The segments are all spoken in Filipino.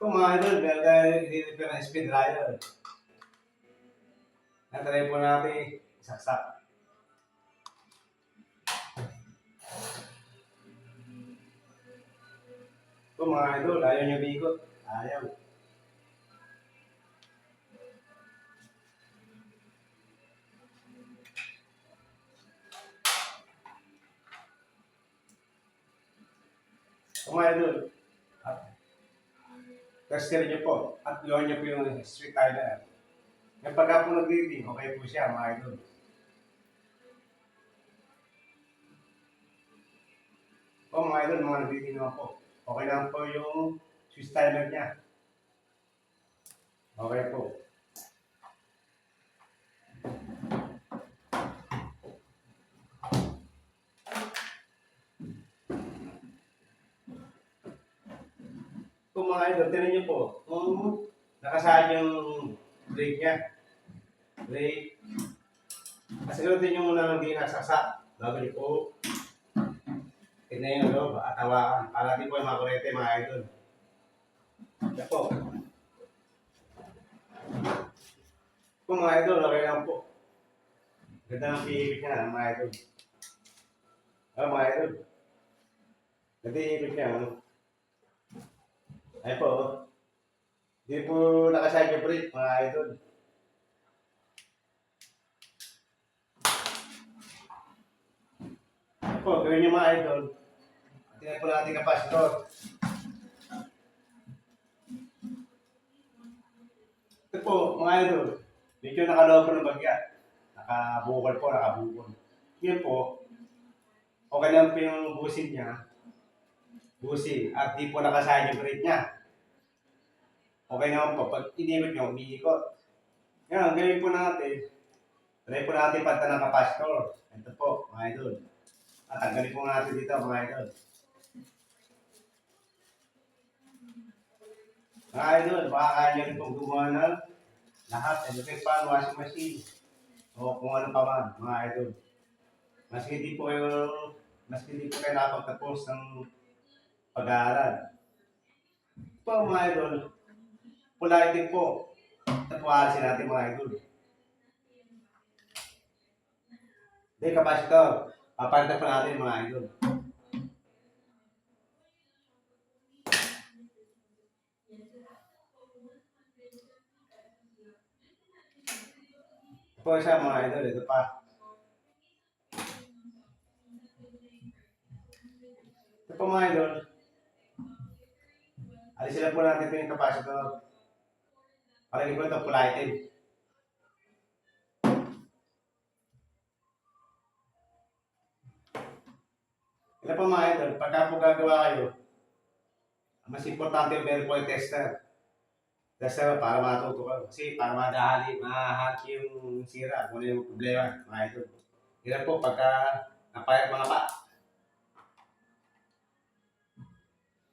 Kung mga idol, meron tayo i-repair ng speed dryer. Natry po natin isaksak. Kung mga idol, ayaw nyo bigot. Ayaw. Kung mga idol, tester nyo po at loan nyo po yung street tiler. Yung pagka po nag-reading, okay po siya mga idol. Kung mga idol, mga nag-reading naman po, okay lang po yung street tiler niya. Okay po. Kung mga idol, tinan nyo po, kung nakasaan yung brake niya. Brake. Kasagutin nyo muna ng di nasaksak. Bago nyo po, tignan yung loob at hawakan. Para di po yung makurete mga idol. Yan po. Kung mga idol, okay lang po. Ganda ng piipit niya, mga idol. Mga idol. Ganda yung piipit niya, ano? Ay po, hindi po nakaside yung brake, mga idol. Ay po, gawin nyo mga idol. Tingnan po natin kapasitor. Ito po, mga idol. Medyo nakalobo ng bagya. Nakabukol po, nakabukol. Yan po, okay lang po yung busin niya. Busi. At di po nakaside yung brake niya. Okay naman po. Pag inibot nyo, umiikot. Yan, gawin po natin. Try po natin pagka ng kapasitor. Ito po, mga idol. At tanggalin po natin dito, mga idol. Mga idol, baka kaya nyo rin pong gumawa ng lahat. Electric fan, washing machine. O kung ano pa man, mga idol. Maski di po kayo nakapagtapos ng pag-aaral. Ito mga idol, pula itin po. Tatualisin natin mga idol. Hindi, kapasitor. Papalitan pa natin mga idol. Ito po siya mga idol. Ito pa. Ito po mga idol. Alisin na po natin ito yung kapasitor. Palagay ko ito, pula itin. Ito po mga idol, pagka po gagawa kayo, mas importante yung meron po yung tester. Tester para matuto ka. Kasi para mahahati yung sira, kung ano yung problema, mga idol. Ito po pagka napayag mga pa.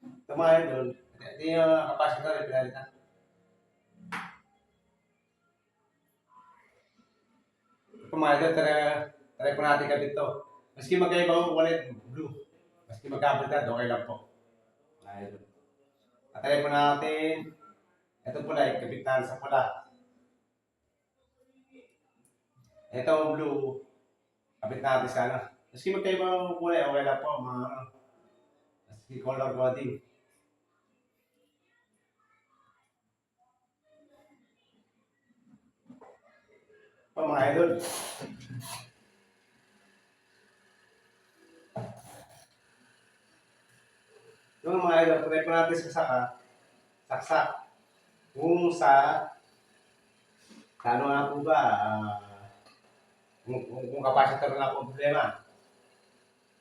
Ito mga idol, ito yung kapasitor yung pinalitan. Ito mga idol, try po natin ka dito. Maski magkaiba ko wallet blue. Maski magkabalitan, okay lang po. Mga idol. At try po natin, ito pula, ikabit sa pula. Ito blue, kabit natin sana. Maski magkaiba ko kulay, okay lang po. Maski color coding. Mga idol. Yung mga idol, try po natin saksak. Kung ano nga po ba, kung kapasitor na po problema.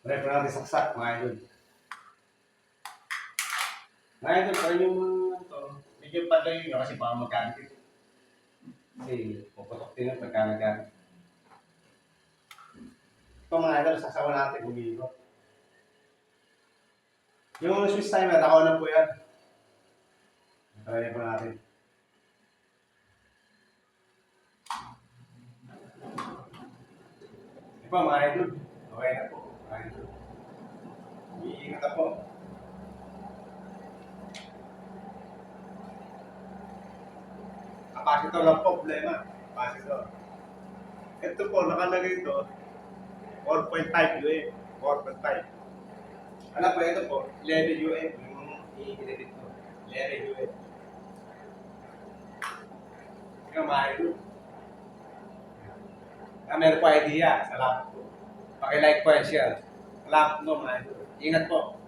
Try po natin saksak, mga idol. Mga idol, try nyo ito. Medyo patayin nyo kasi baka magkakit. Kasi puputok din yung pagka nagkakit. Ito mga idol, sasawa natin umiikot. Yung Swiss timer, ako na po yan. Try po natin. Ito mga idol. Okay na po. Mga idol. Iingat na po. Capacitor lang po, problema. Capacitor. Ito po, nakalagay ito, 4.5 UM. 4.5. Ano po, ito po, 11 UM. Yung i-edit ko. 11 UM. Ikaw mahal. Meron po idea sa laptop ko. Paki-like po yan, share. Sa laptop mo, mahal. Ingat po.